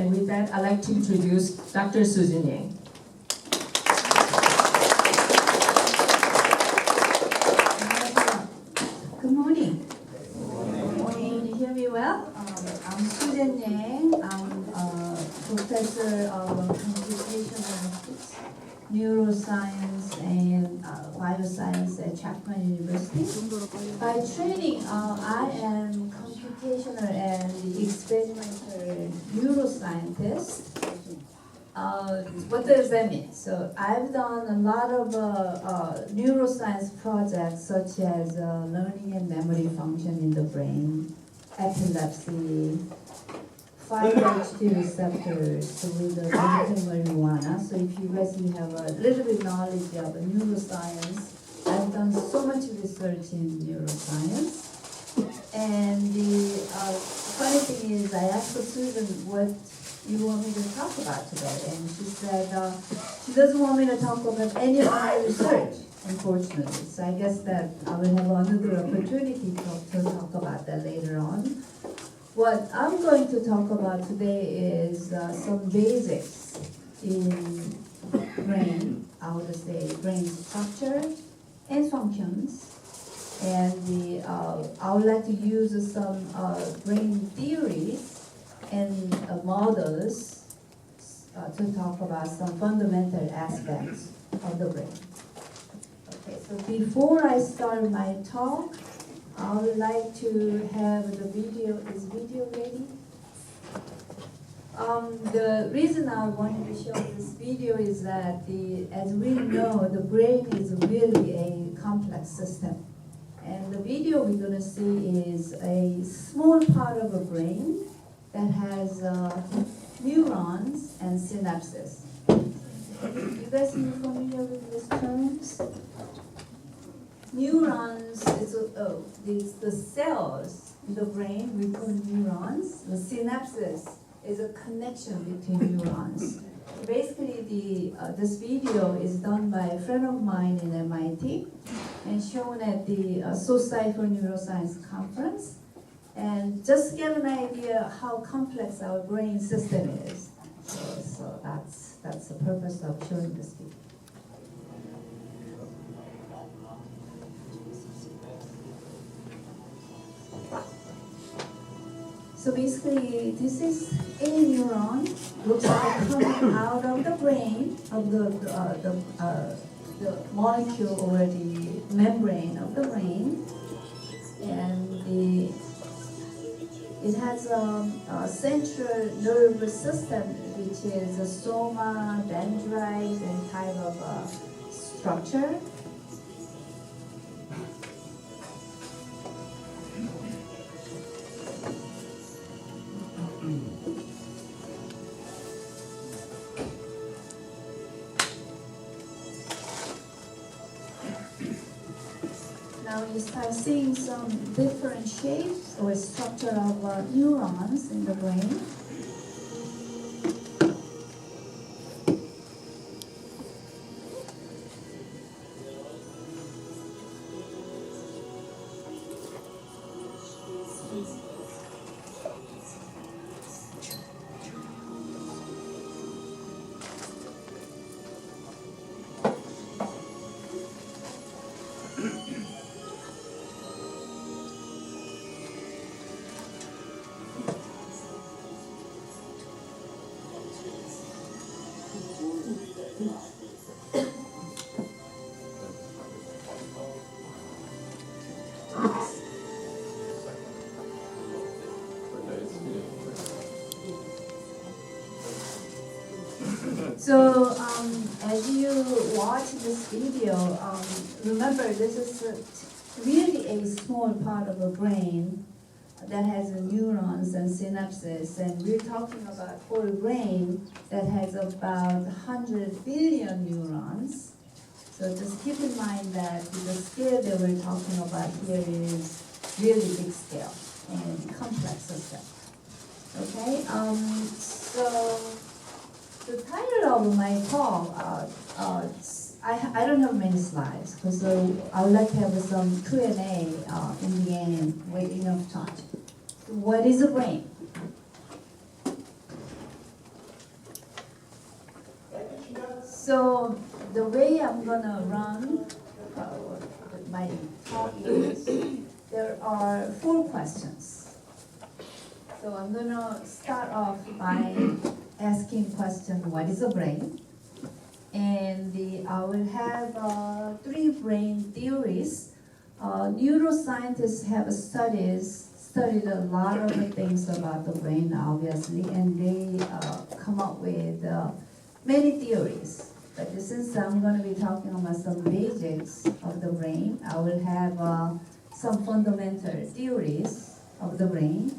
And with that, I'd like to introduce Dr. Susan Yang. Good morning. Good morning. Can you hear me well? I'm Susan Yang. I'm a professor of computational neuroscience and bioscience at Chapman University. By training, I am computational and experimental neuroscientist. What does that mean? So I've done a lot of neuroscience projects such as learning and memory function in the brain, epilepsy, 5-HT receptors with the medical marijuana. So if you guys have a little bit knowledge of neuroscience, I've done so much research in neuroscience. And the funny thing is, I asked Susan what you want me to talk about today, and she said she doesn't want me to talk about any of my research, unfortunately. So I guess that I will have another opportunity to talk about that later on. What I'm going to talk about today is some basics in brain, I would say brain structure and functions. And I would like to use some brain theories and models to talk about some fundamental aspects of the brain. Okay, so before I start my talk, I would like to have the video. Is video ready? The reason I wanted to show this video is that as we know, the brain is really a complex system. And the video we're going to see is a small part of a brain that has neurons and synapses. You guys are familiar with these terms? Neurons is the cells in the brain we call neurons. The synapses is a connection between neurons. Basically, this video is done by a friend of mine in MIT and shown at the Society for Neuroscience conference. And just get an idea how complex our brain system is. So that's the purpose of showing this video. So basically, this is a neuron, looks like coming out of the brain of the molecule or the membrane of the brain, and it has a central nervous system, which is a soma, dendrite, and type of structure. Now you start seeing some different shapes or structure of neurons in the brain. So as you watch this video, remember this is really a small part of the brain that has neurons and synapses, and we're talking about whole brain that has about 100 billion neurons. So just keep in mind that the scale that we're talking about here is really big scale and complex system. Okay, so the title of my talk, I don't have many slides because I would like to have some Q&A in the end with enough time. What is the brain? So the way I'm gonna run my talk is there are 4 questions. So I'm gonna start off by asking question, what is a brain? And I will have 3 brain theories. Neuroscientists have studied a lot of the things about the brain, obviously, and they come up with many theories. But since I'm going to be talking about some basics of the brain, I will have some fundamental theories of the brain.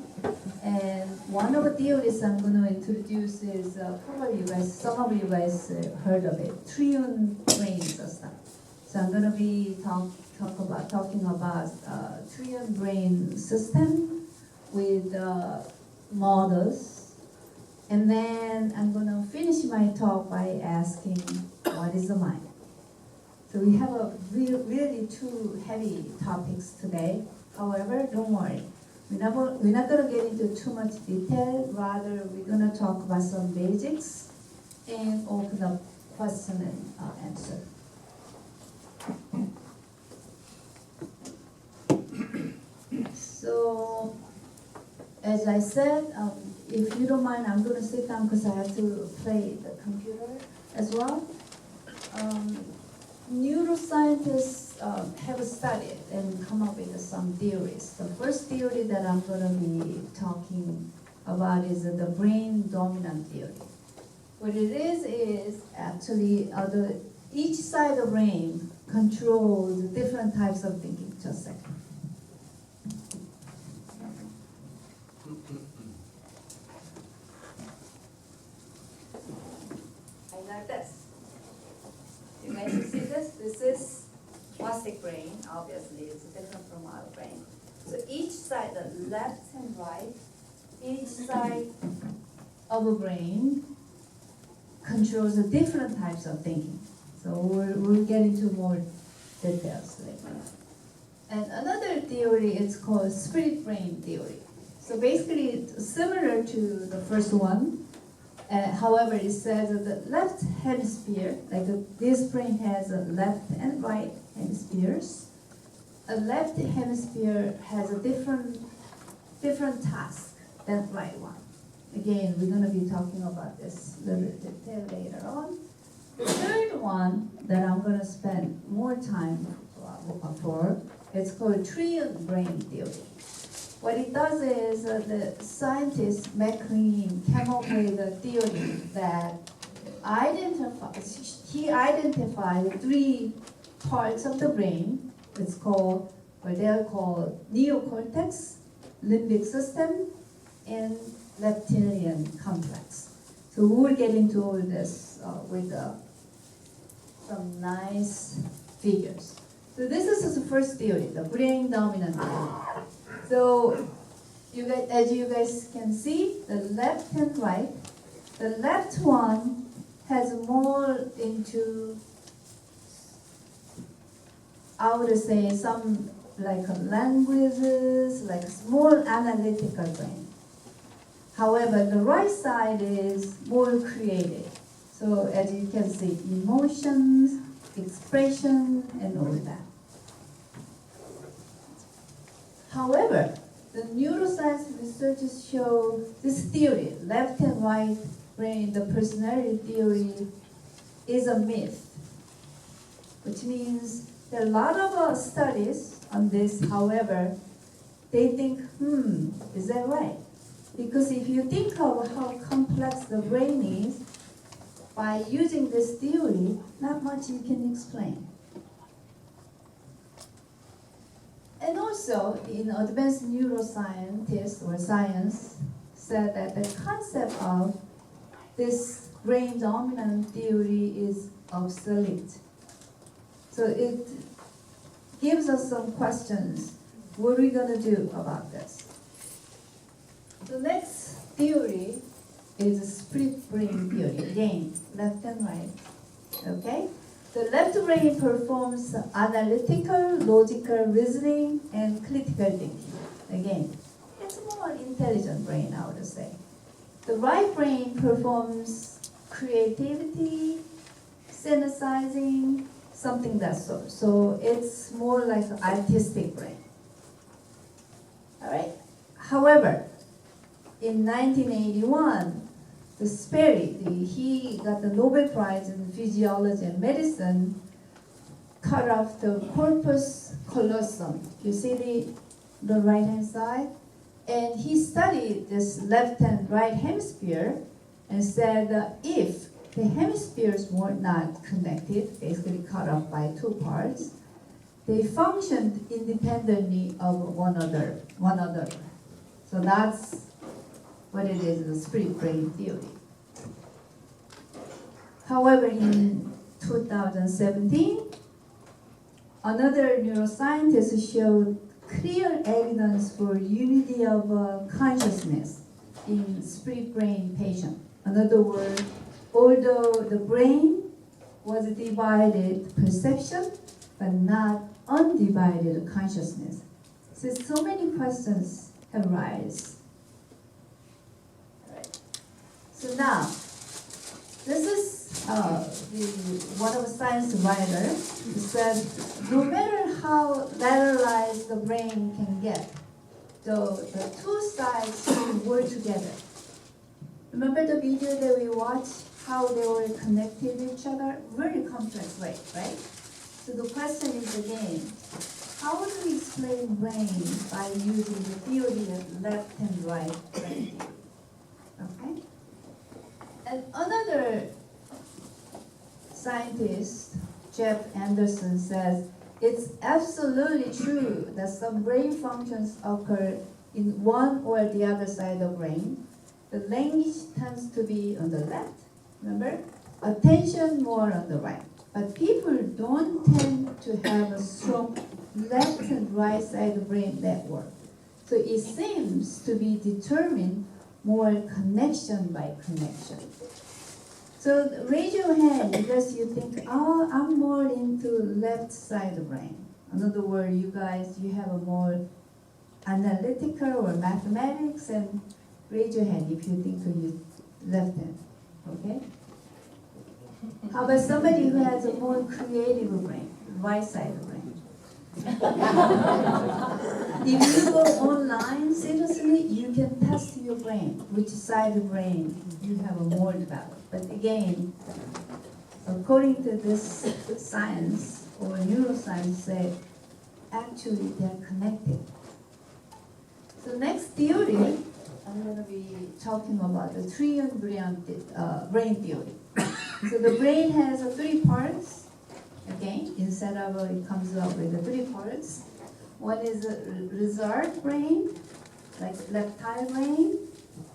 And one of the theories I'm going to introduce is probably some of you guys heard of it, trillion brain system. So I'm going to be talking about trillion brain system with models, and then I'm going to finish my talk by asking, what is the mind? So we have a really 2 heavy topics today. However, don't worry. We're not going to get into too much detail. Rather, we're going to talk about some basics and open up question and answer. So, as I said, if you don't mind, I'm going to sit down because I have to play the computer as well. Neuroscientists have studied and come up with some theories. The first theory that I'm going to be talking about is the brain dominant theory. What it is actually each side of the brain controls different types of thinking. Just a second. Like this. You guys see this? This is plastic brain. Obviously, it's different from our brain. So each side, the left and right, each side of a brain controls the different types of thinking. So we'll get into more details later. And another theory is called split brain theory. So basically, it's similar to the first one. However, it says that the left hemisphere, like this brain has a left and right hemispheres. A left hemisphere has a different task than right one. Again, we're going to be talking about this a little detail later on. The third one that I'm going to spend more time for, it's called trillion brain theory. What it does is the scientist McLean came up with a theory that he identified 3 parts of the brain. It's called, what they are called neocortex, limbic system, and reptilian complex. So we'll get into all this with some nice figures. So this is the first theory, the brain dominant theory. So, as you guys can see, the left and right, the left one has more into, I would say, some like languages, like a small analytical brain. However, the right side is more creative. So, as you can see, emotions, expression, and all that. However, the neuroscience researchers show this theory, left and right brain, the personality theory, is a myth. Which means there are a lot of studies on this. However, they think, is that right? Because if you think of how complex the brain is, by using this theory, not much you can explain. And also, in advanced neuroscientists or science said that the concept of this brain dominant theory is obsolete. So it gives us some questions. What are we going to do about this? The next theory is a split brain theory. Again, left and right. Okay? The left brain performs analytical, logical reasoning, and critical thinking. Again, it's a more intelligent brain, I would say. The right brain performs creativity, synthesizing, something that sort. So it's more like an artistic brain. All right. However, in 1981, the Sperry, he got the Nobel Prize in Physiology and Medicine, cut off the corpus callosum. You see the right-hand side? And he studied this left and right hemisphere and said that if the hemispheres were not connected, basically cut off by two parts, they functioned independently of one another. So that's what it is, the split brain theory. However, in 2017, another neuroscientist showed clear evidence for unity of consciousness in split brain patient. In other words, although the brain was divided perception, but not undivided consciousness. So many questions have arisen. So now, this is one of the science writer who said, no matter how lateralized the brain can get, the two sides can work together. Remember the video that we watched, how they were connected to each other? Very complex way, right? So the question is again, how do we explain brain by using the theory of left and right brain theory? Okay? And another scientist, Jeff Anderson, says it's absolutely true that some brain functions occur in one or the other side of the brain. The language tends to be on the left, remember? Attention more on the right. But people don't tend to have a strong left and right side brain network. So it seems to be determined more connection by connection. So raise your hand because you think, oh, I'm more into left side brain. In other words, you guys, you have a more analytical or mathematics, and raise your hand if you think you left hand, okay? How about somebody who has a more creative brain, right side brain? If you go online, seriously, you can test your brain, which side of brain you have a more developed. But again, according to this science or neuroscience, say actually they're connected. So next theory, I'm going to be talking about the trillion brain theory. So the brain has three parts. Again, instead of it comes up with the three parts. One is a reserved brain, like reptile brain,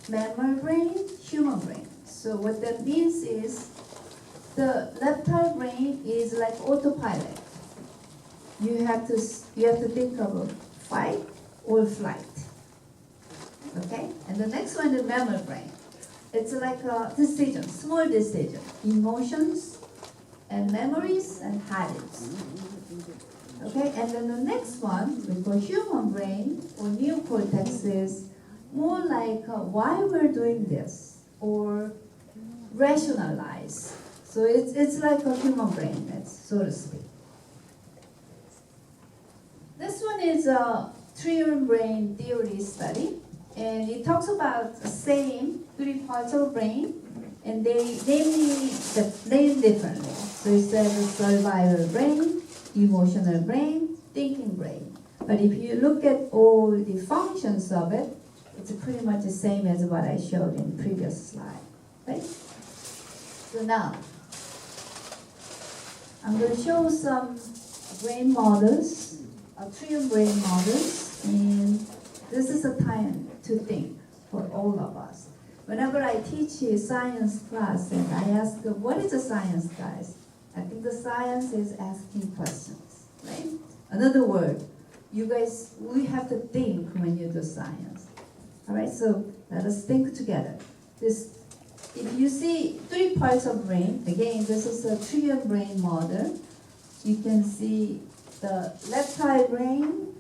mammal brain, human brain. So what that means is the reptile brain is like autopilot. You have to think of fight or flight. Okay? And the next one is mammal brain. It's like a decision, small decision, emotions and memories and habits. Okay? And then the next one, we call human brain or neocortex, is more like why we're doing this or rationalize. So it's like a human brain, so to speak. This one is a trillion brain theory study. And it talks about the same three parts of brain, and they name differently. So it says survival brain, emotional brain, thinking brain. But if you look at all the functions of it, it's pretty much the same as what I showed in the previous slide. Right? So now, I'm going to show some brain models, trillion brain models, and this is a time to think for all of us. Whenever I teach a science class and I ask, what is a science, guys? I think the science is asking questions, right? In other words, you guys, we have to think when you do science. All right, so let us think together. If you see three parts of brain, again, this is a trillion brain model. You can see the reptile brain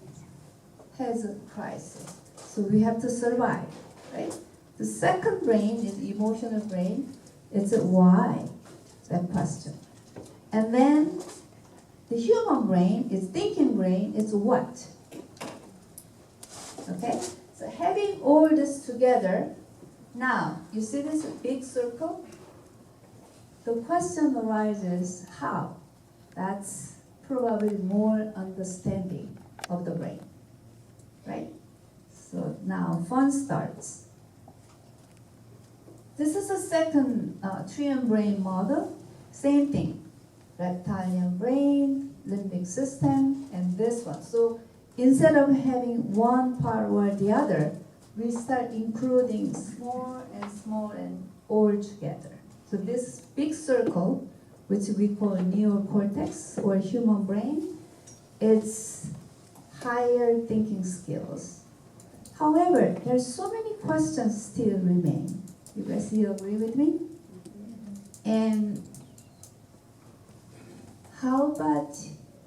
has a crisis. So we have to survive, right? The second brain is emotional brain. It's a why, that question. And then the human brain is thinking brain is what? Okay? So having all this together, now you see this big circle? The question arises how? That's probably more understanding of the brain, right? So now fun starts. This is a second triune brain model. Same thing. Reptilian brain, limbic system, and this one. So instead of having one part or the other, we start including small and all together. So this big circle, which we call neocortex or human brain, it's higher thinking skills. However, there's so many questions still remain. You guys still agree with me? And how about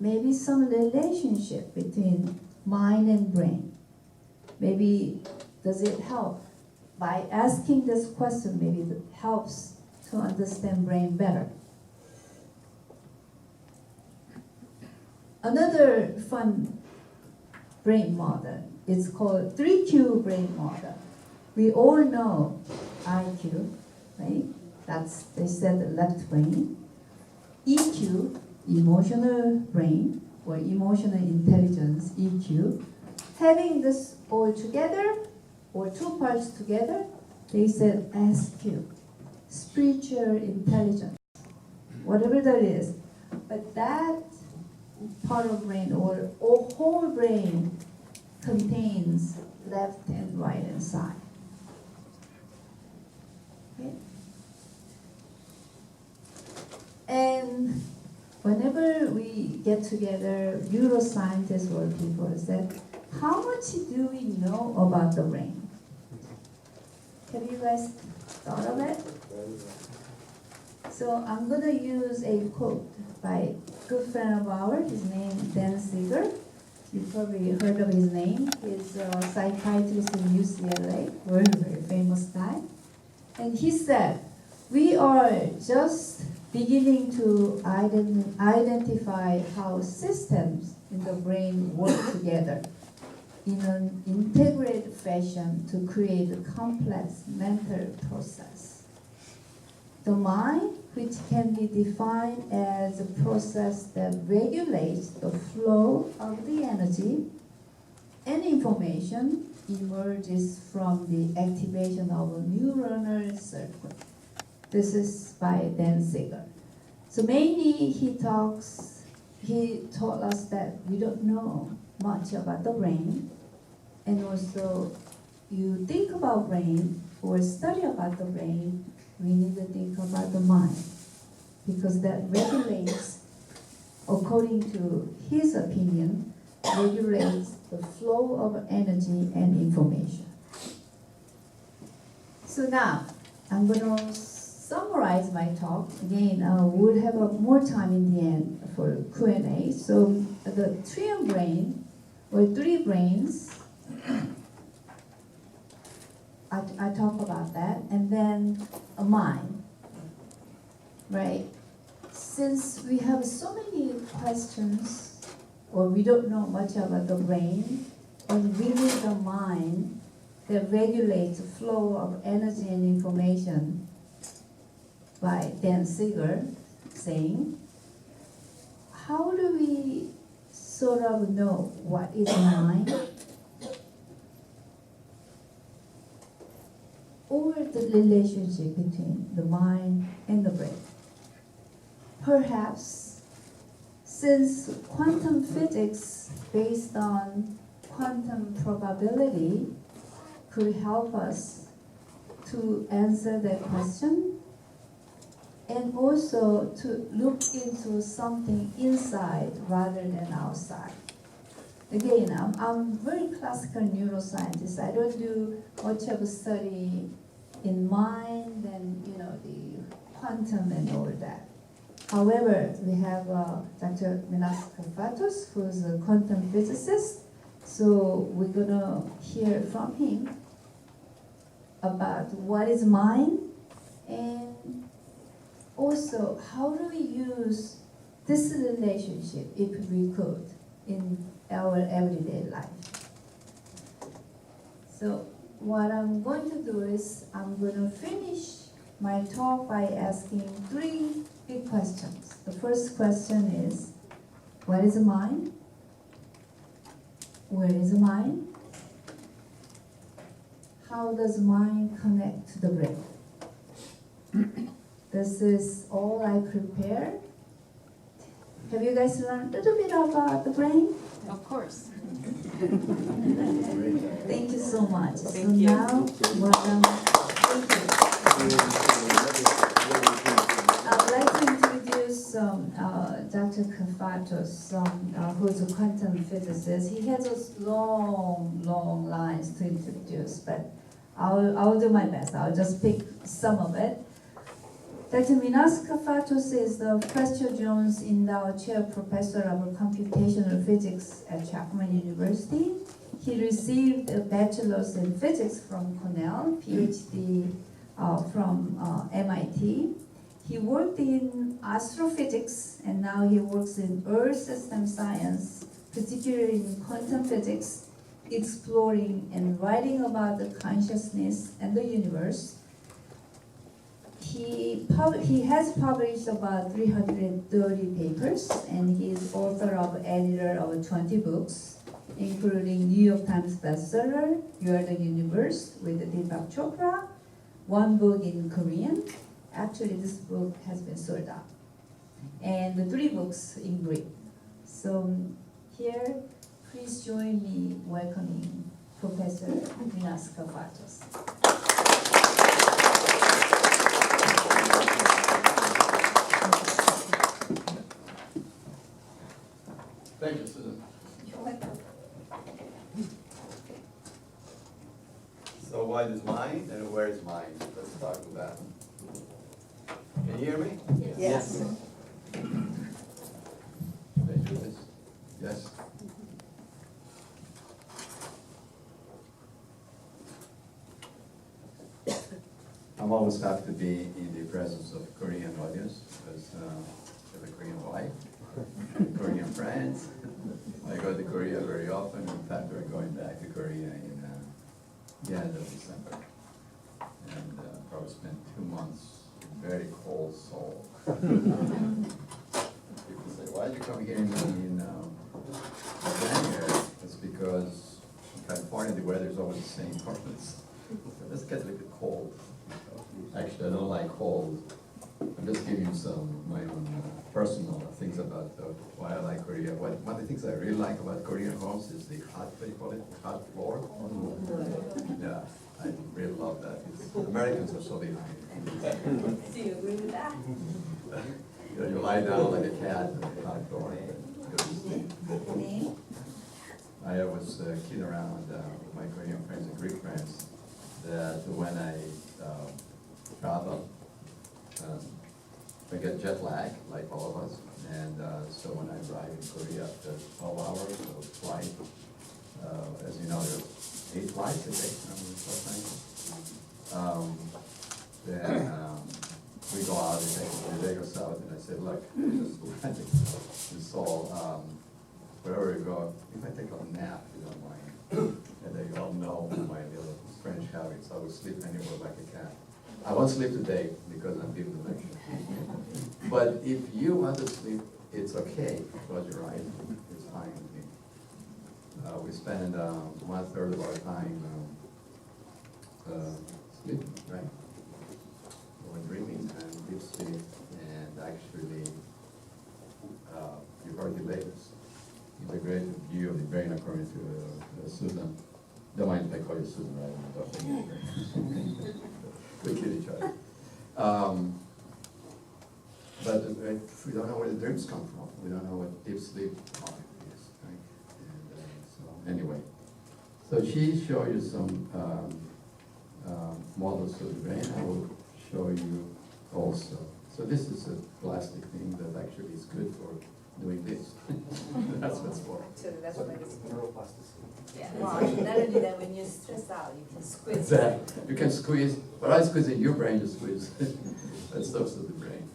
maybe some relationship between mind and brain? Maybe does it help? By asking this question, maybe it helps to understand brain better. Another fun brain model is called 3Q brain model. We all know IQ, right? That's, they said, the left brain. EQ, emotional brain, or emotional intelligence, EQ. Having this all together, or two parts together, they said SQ, spiritual intelligence, whatever that is. But that part of brain, or whole brain, contains left and right and side. Okay? And whenever we get together, neuroscientists or people said, how much do we know about the brain? Have you guys thought of it? So I'm going to use a quote by a good friend of ours. His name is Dan Siegel. You probably heard of his name. He's a psychiatrist in UCLA, very, very famous guy. And he said, we are just beginning to identify how systems in the brain work together in an integrated fashion to create a complex mental process. The mind, which can be defined as a process that regulates the flow of the energy and information, emerges from the activation of a neuronal circuit. This is by Dan Siegel. So mainly he taught us that we don't know much about the brain, and also you think about brain or study about the brain, we need to think about the mind, because that regulates, according to his opinion, regulates the flow of energy and information. So now, I'm going to summarize my talk. Again, we'll have more time in the end for Q&A. So the triune brain, or three brains, I talk about that, and then a mind, right? Since we have so many questions, or we don't know much about the brain, and we need a mind that regulates the flow of energy and information, by Dan Siegel saying, how do we sort of know what is mind? Or the relationship between the mind and the brain? Perhaps, since quantum physics based on quantum probability could help us to answer that question, and also to look into something inside rather than outside. Again, I'm very classical neuroscientist. I don't do much of a study in mind and the quantum and all that. However, we have Dr.Menas Kafatos, who's a quantum physicist. So we're gonna hear from him about what is mind, and also how do we use this relationship, if we could, in our everyday life. So what I'm going to do is I'm going to finish my talk by asking 3 big questions. The first question is, what is the mind? Where is the mind? How does mind connect to the brain? This is all I prepared. Have you guys learned a little bit about the brain? Of course. Thank you so much. Thank you. Now, welcome. Thank you. I'd like to introduce Dr. Kafatos, who's a quantum physicist. He has a long lines to introduce, but I'll do my best. I'll just pick some of it. Dr. Minaskapatos is the Fletcher Jones Endowed Chair Professor of Computational Physics at Chapman University. He received a bachelor's in physics from Cornell, Ph.D. From MIT. He worked in astrophysics, and now he works in Earth system science, particularly in quantum physics, exploring and writing about the consciousness and the universe. He has published about 330 papers, and he is author of editor of 20 books, including New York Times bestseller, You Are the Universe with Deepak Chopra, 1 book in Korean. Actually, this book has been sold out. And the 3 books in Greek. So here, please join me welcoming Professor Minaskapatos. Thank you, Susan. So what is mind and where is mind? Let's start with that. Can you hear me? Yes. Can I do this? Yes? I'm always happy to be in the presence of Korean audience because I have a Korean wife, Korean friends. I go to Korea very often. In fact, we're going back to Korea in the end of December. And probably spend 2 months in very cold Seoul. People say, why did you come here in January? It's because in California the weather is always the same. Let's get a little bit cold. Actually, I don't like cold. I'm just giving you some my own personal things about why I like Korea. One of the things I really like about Korean homes is the hot, what do you call it, hot floor. Yeah, I really love that. Americans are so behind. Do you agree with that? You lie down like a cat on the hot floor. I was kidding around with my Korean friends and Greek friends that when I travel, I get jet lag, like all of us, and so when I arrive in Korea after 12 hours of flight, as you know, there's 8 flights a day, then we go out, they go south, and I said, look, just landing in Seoul, wherever we go, if I take a nap, you don't mind, and they all know my little French habits, I will sleep anywhere like a cat. I won't sleep today because I'm giving the lecture. But if you want to sleep, it's okay. Close your eyes. It's fine with me. We spend 1/3 of our time sleeping, right? Or dreaming and deep sleep. And actually, you've heard the latest integrated view of the brain according to Susan. Don't mind if I call you Susan, right? We kid each other. But we don't know where the dreams come from. We don't know what deep sleep is, right? And so anyway, so she showed you some models of the brain. I will show you also. So this is a plastic thing that actually is good for doing this. That's what's for. So that's what it is. Neuroplasticity. Yeah. Well, not only that, when you're stressed out, you can squeeze. Exactly. You can squeeze, but I squeeze in your brain, you squeeze. That stuff's in the brain.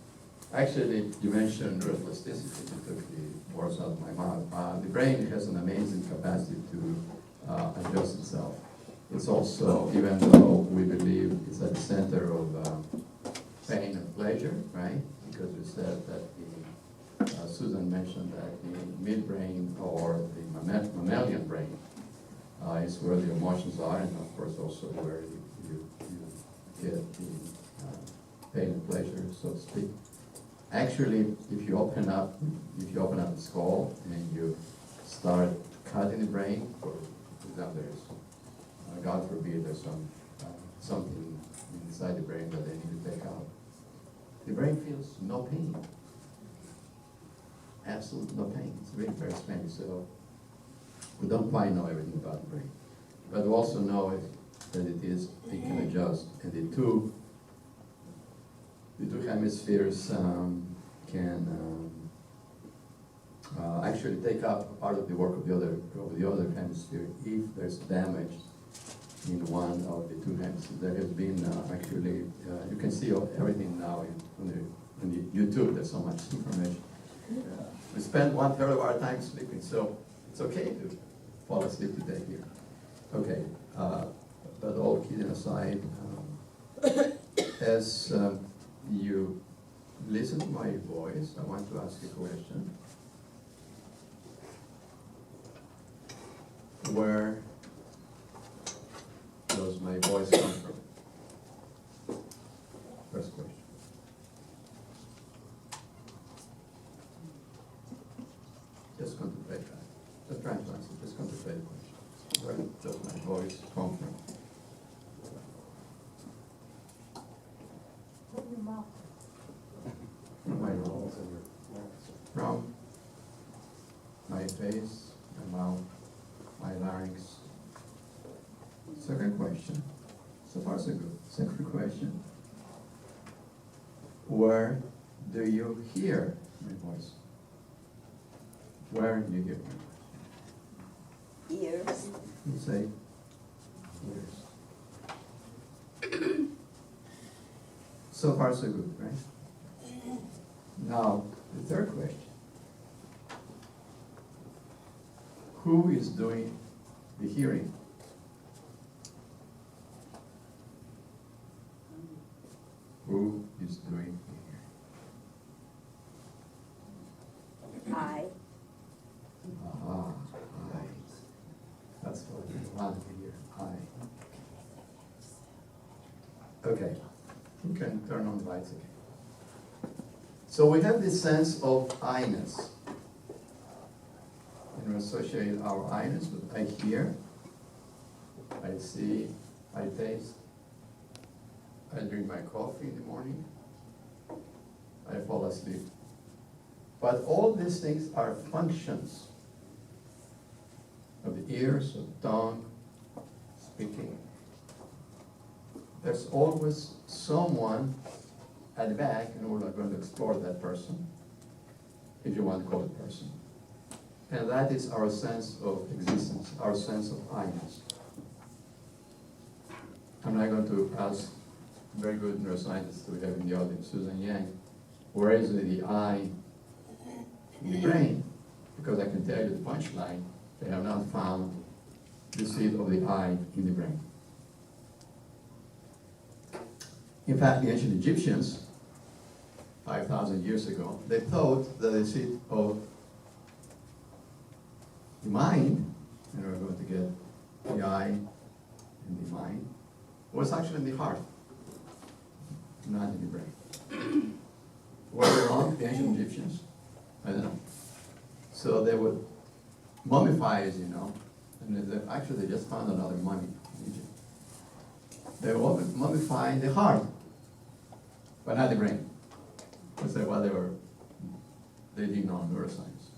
Actually, you mentioned neuroplasticity. You took the words out of my mouth. The brain has an amazing capacity to adjust itself. It's also, even though we believe it's at the center of pain and pleasure, right? Because we said that Susan mentioned that the midbrain or the mammalian brain is where the emotions are, and of course also where you get the pain and pleasure, so to speak. Actually, if you open up the skull and you start cutting the brain, for example, there's, God forbid, there's something inside the brain that they need to take out. The brain feels no pain. Absolutely no pain. It's really very strange. So we don't quite know everything about the brain, but we also know that it can adjust, and the two hemispheres can actually take up part of the work of the other hemisphere if there's damage in one of the two hemispheres. There has been actually, you can see everything now on the YouTube. There's so much information. We spend 1/3 of our time sleeping, so it's okay to fall asleep today here. Okay, but all kidding aside, as you listen to my voice, I want to ask you a question. Where does my voice come from? First question. Just contemplate that. Just try to answer. Just contemplate the question. Where does my voice come from? From your mouth. From my mouth. From my face, my mouth, my larynx. Second question. So far, so good. Second question. Where do you hear my voice? Where do you hear my voice? Ears. You say ears. So far, so good, right? Now, the third question. Who is doing the hearing? Who is doing the hearing? I. Ah, I. That's what we want to hear. I. Okay. You can turn on the lights again. So we have this sense of I-ness. And we associate our I-ness with I hear, I see, I taste, I drink my coffee in the morning, I fall asleep. But all these things are functions of the ears, of the tongue, speaking. There's always someone at the back, and we're not going to explore that person, if you want to call it person. And that is our sense of existence, our sense of I-ness. I'm not going to ask very good neuroscientists we have in the audience, Susan Yang, where is the I in the brain? Because I can tell you the punchline, they have not found the seat of the I in the brain. In fact, the ancient Egyptians, 5,000 years ago, they thought that the seat of the mind, and we're going to get the I in the mind, was actually in the heart, not in the brain. Were they wrong, the ancient Egyptians? I don't know. So they would mummify us, and actually they just found another mummy in Egypt. They were mummifying the heart, but not the brain. Because they didn't know neuroscience.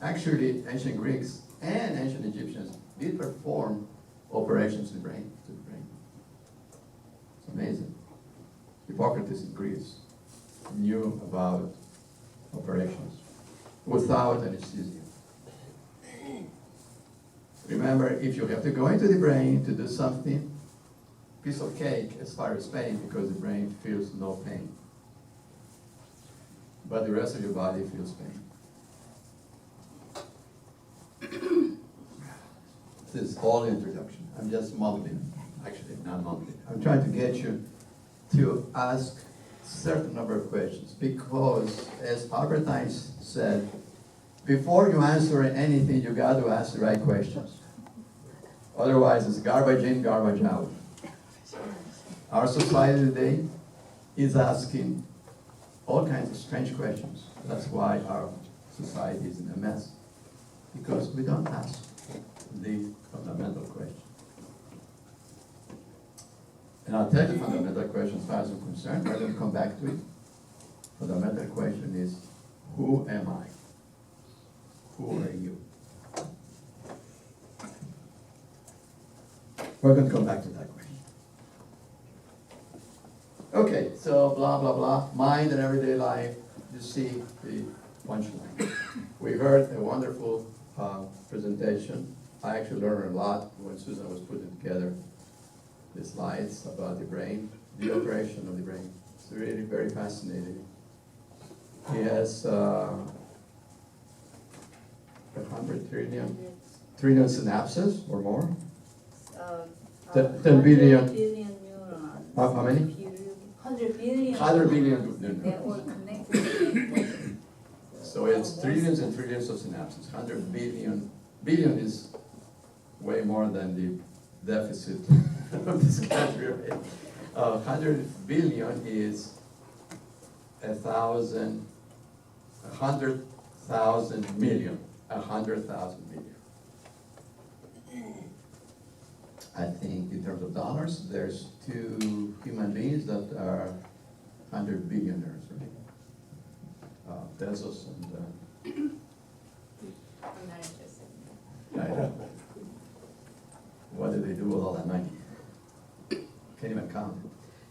Actually, ancient Greeks and ancient Egyptians did perform operations to the brain. It's amazing. Hippocrates in Greece knew about operations without anesthesia. Remember, if you have to go into the brain to do something, piece of cake as far as pain, because the brain feels no pain. but the rest of your body feels pain. This is all introduction. I'm just mumbling. Actually, not mumbling. I'm trying to get you to ask a certain number of questions because, as Albert Einstein said, before you answer anything, you got to ask the right questions. Otherwise, it's garbage in, garbage out. Our society today is asking all kinds of strange questions. That's why our society is in a mess, because we don't ask the fundamental question. And I'll tell you fundamental question as far as I'm concerned. We're going to come back to it. Fundamental question is, who am I? Who are you? We're going to come back to that question. Okay, so blah, blah, blah. Mind and everyday life. You see the punchline. We heard a wonderful presentation. I actually learned a lot when Susan was putting together the slides about the brain, the operation of the brain. It's really very fascinating. He has 100 trillion synapses or more. 10 billion. 100 billion neurons. How many? 100 billion. 100 billion. They're all connected. So it's trillions and trillions of synapses. 100 billion. Billion is way more than the deficit of this country. Right? 100 billion is 100,000 million. 100,000 million. I think in terms of dollars, there's 2 human beings that are 100 billionaires, right? Bezos and I'm not interested. I know. What do they do with all that money? Can't even count it.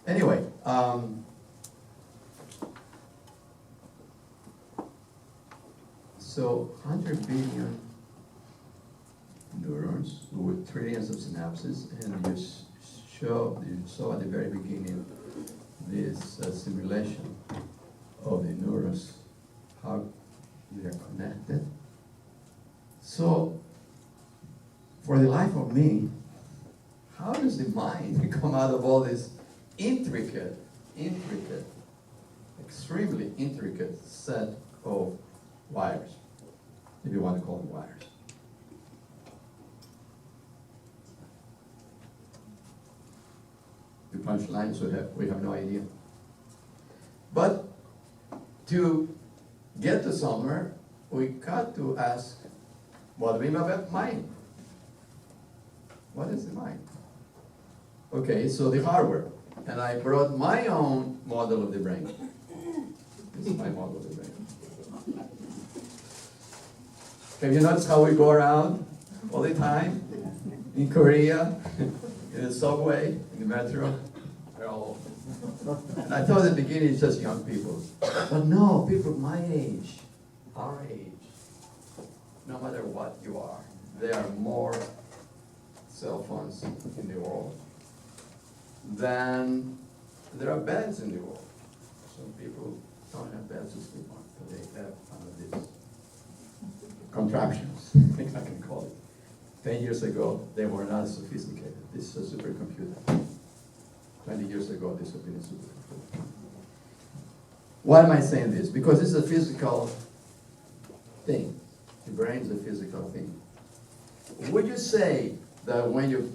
Anyway, so 100 billion neurons with trillions of synapses, and you saw at the very beginning this simulation of the neurons, how they are connected. So, for the life of me, how does the mind come out of all this intricate, extremely intricate set of wires, if you want to call them wires? The punchline is we have no idea. But to get to somewhere, we got to ask, what do we mean by mind? What is the mind? Okay, so the hardware. And I brought my own model of the brain. This is my model of the brain. Have you noticed how we go around all the time? In Korea, in the subway, in the metro, they're all over. And I thought at the beginning it's just young people. But no, people my age, our age, no matter what you are, there are more cell phones in the world than there are beds in the world. Some people don't have beds to sleep on, but they have one of these contraptions, I think I can call it. 10 years ago, they were not sophisticated. This is a supercomputer. 20 years ago, this would have been a supercomputer. Why am I saying this? Because this is a physical thing. The brain is a physical thing. Would you say that when you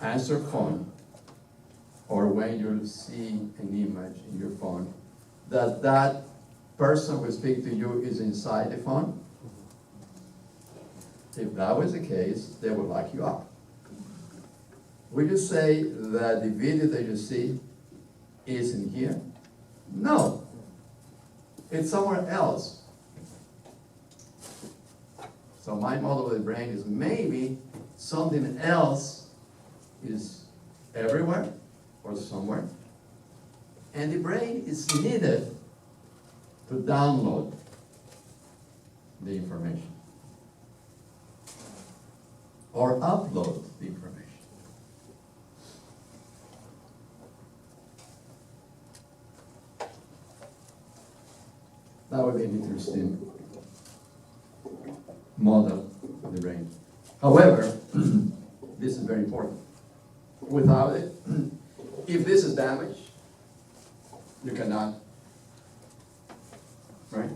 answer phone, or when you see an image in your phone, that that person who speaks to you is inside the phone? If that was the case, they would lock you up. Would you say that the video that you see is in here? No. It's somewhere else. So my model of the brain is maybe something else is everywhere or somewhere. And the brain is needed to download the information or upload the information. That would be an interesting model of the brain. However, this is very important. Without it, if this is damaged, you cannot, right?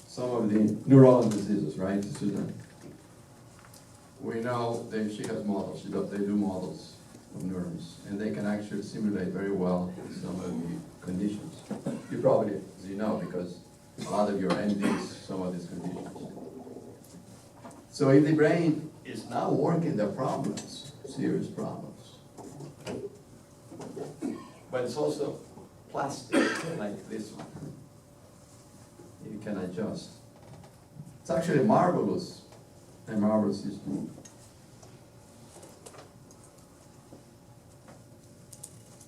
Some of the neuronal diseases, right, Susan? We know that she has models, they do models of neurons, and they can actually simulate very well some of the conditions. You probably, as you know, because a lot of your MDs, some of these conditions. So if the brain is not working, there are problems, serious problems. But it's also plastic, like this one. You can adjust. It's actually a marvelous system.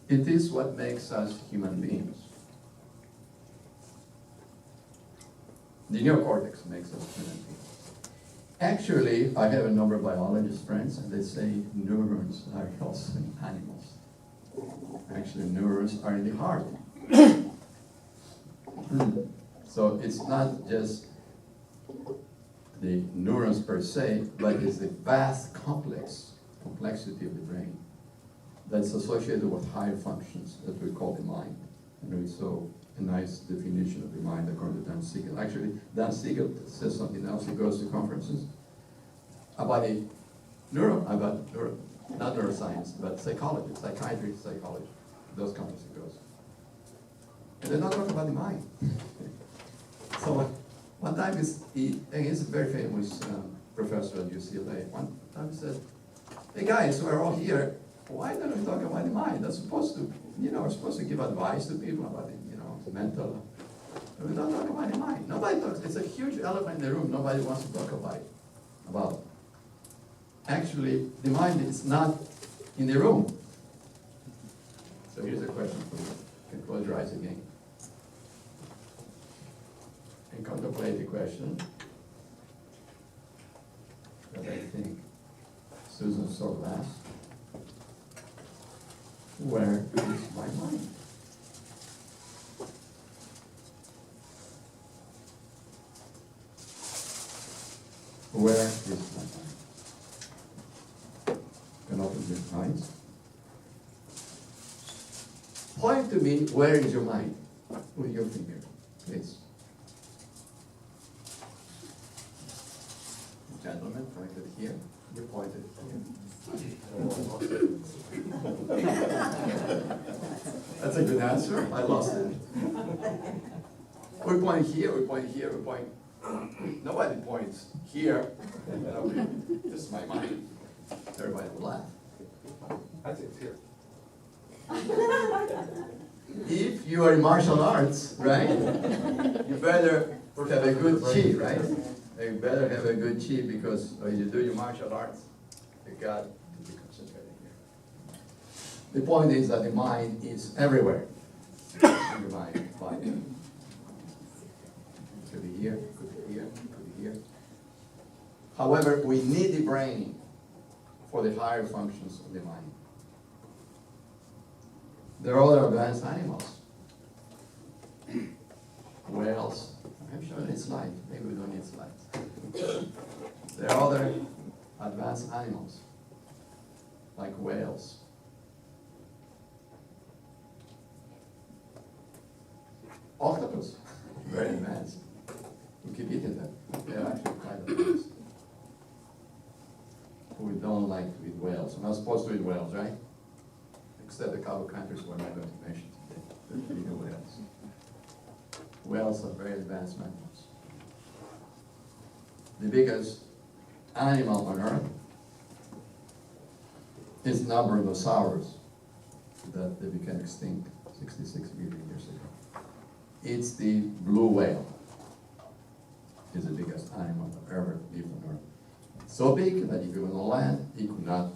It is what makes us human beings. The neocortex makes us human beings. Actually, I have a number of biologist friends, and they say neurons are also in animals. Actually, neurons are in the heart. So it's not just the neurons per se, but it's the vast complexity of the brain that's associated with higher functions that we call the mind. And we saw a nice definition of the mind according to Dan Siegel. Actually, Dan Siegel says something else. He goes to conferences about not neuroscience, but psychology, psychiatry, psychology. Those conferences he goes. And they're not talking about the mind. So one time he's a very famous professor at UCLA. One time he said, "Hey guys, we're all here. Why don't we talk about the mind? That's supposed to, we're supposed to give advice to people about the mental. We're not talking about the mind. Nobody talks. It's a huge elephant in the room. Nobody wants to talk about it. Actually, the mind is not in the room. So here's a question for you. You can close your eyes again. And contemplate the question that I think Susan saw last. Where is my mind? Where is my mind? You can open your eyes. Point to me, where is your mind? With your finger, please. Gentlemen, pointed here. You pointed here. That's a good answer. I lost it. We point here, we point here, we point. Nobody points here. This is my mind. Everybody will laugh. I think it's here. If you are in martial arts, right, you better have a good chi, right? You better have a good chi because when you do your martial arts, you got to be concentrated here. The point is that the mind is everywhere. Your mind. Could be here, could be here, could be here. However, we need the brain for the higher functions of the mind. There are other advanced animals. Whales. I'm sure it's slides. Maybe we don't need slides. There are other advanced animals, like whales. Octopus, very advanced. We keep eating them. They're actually quite advanced. We don't like to eat whales. We're not supposed to eat whales, right? Except a couple of countries we're not going to mention today. They're eating whales. Whales are very advanced mammals. The biggest animal on Earth is Brontosaurus, that they became extinct 66 million years ago. It's the blue whale. It's the biggest animal that ever lived on Earth. So big that if it was on land, it could not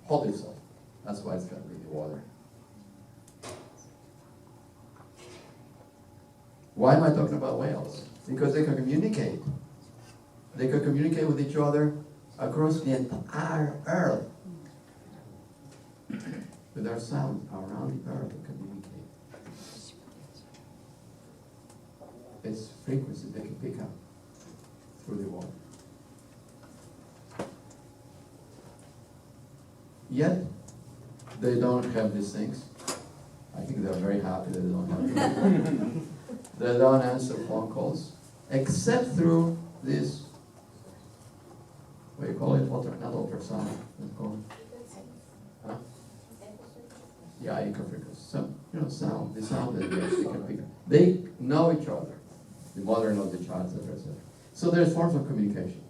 hold itself. That's why it's got to be in the water. Why am I talking about whales? Because they can communicate. They can communicate with each other across the entire Earth. With our sound around the Earth, they communicate. It's frequency they can pick up through the water. Yet, they don't have these things. I think they're very happy that they don't have them. They don't answer phone calls, except through this, what do you call it, not ultrasound, what's it called? Huh? Yeah, ecofrequency. Some, sound, the sound that they actually can pick up. They know each other. The mother knows the child, etc., etc. So there's forms of communication.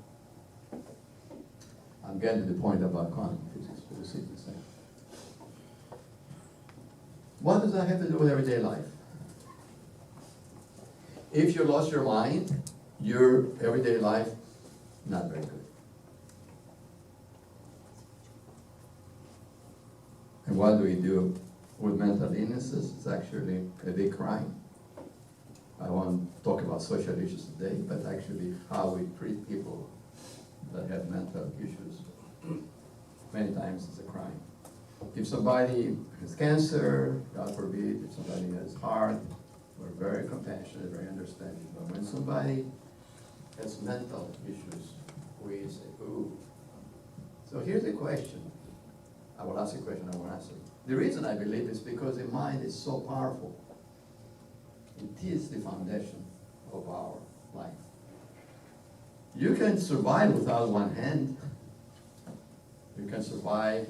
I'm getting to the point about quantum physics, but you see the same. What does that have to do with everyday life? If you lost your mind, your everyday life, not very good. And what do we do with mental illnesses? It's actually a big crime. I won't talk about social issues today, but actually how we treat people that have mental issues, many times it's a crime. If somebody has cancer, God forbid, if somebody has heart, we're very compassionate, very understanding. But when somebody has mental issues, we say, ooh. So here's the question. I will ask a question, I will answer. The reason I believe is because the mind is so powerful. It is the foundation of our life. You can survive without one hand. You can survive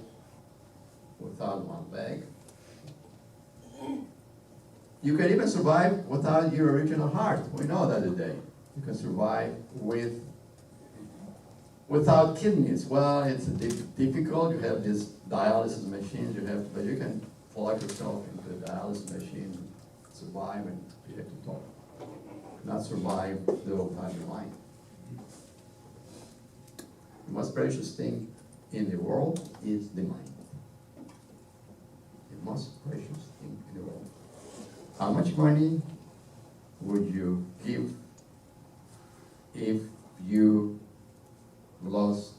without one leg. You can even survive without your original heart. We know that today. You can survive without kidneys. Well, it's difficult. You have these dialysis machines. But you can plug yourself into a dialysis machine, survive, and be able to talk. Not survive though without your mind. The most precious thing in the world is the mind. The most precious thing in the world. How much money would you give if you lost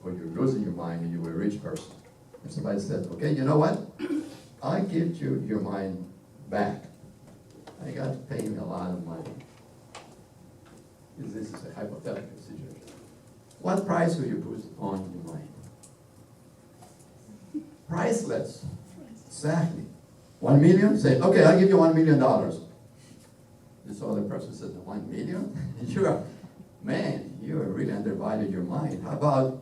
or you're losing your mind and you were a rich person? If somebody said, okay, you know what? I'll give you your mind back. I got to pay me a lot of money. This is a hypothetical situation. What price will you put on your mind? Priceless. Exactly. 1 million? Say, okay, I'll give you $1 million. This other person says, 1 million? You are really undervalued your mind. How about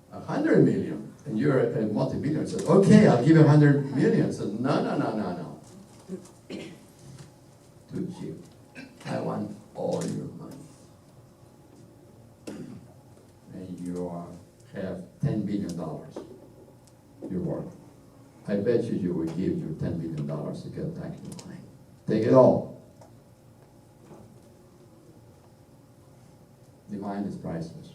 100 million? And you're a multi-billionaire. Says, okay, I'll give you 100 million. Says, no. Too cheap. I want all your money. And you have $10 billion you're worth. I bet you would give you $10 billion to get back your mind. Take it all. The mind is priceless.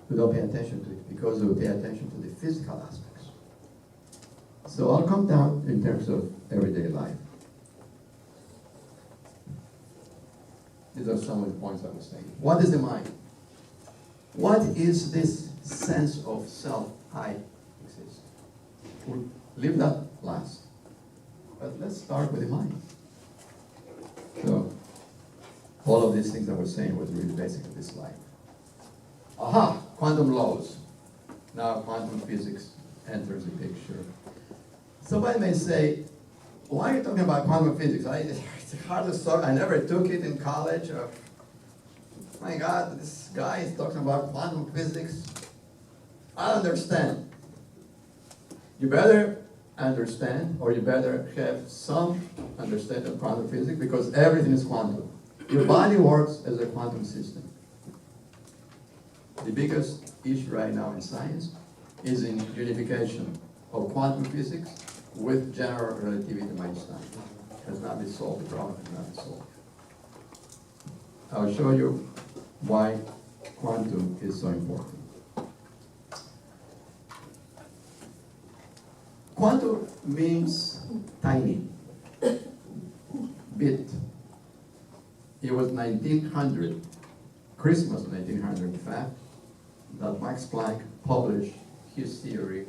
We don't pay attention to it because we pay attention to the physical aspects. So I'll come down in terms of everyday life. These are some of the points I was saying. What is the mind? What is this sense of self I exist? We'll leave that last. But let's start with the mind. So, all of these things I was saying was really basic in this slide. Aha! Quantum laws. Now quantum physics enters the picture. Somebody may say, why are you talking about quantum physics? It's hard to start. I never took it in college. My God, this guy is talking about quantum physics. I don't understand. You better understand, or you better have some understanding of quantum physics, because everything is quantum. Your body works as a quantum system. The biggest issue right now in science is in unification of quantum physics with general relativity of Einstein. It has not been solved. The problem has not been solved. I'll show you why quantum is so important. Quantum means tiny, bit. It was 1900, Christmas 1900 in fact, that Max Planck published his theory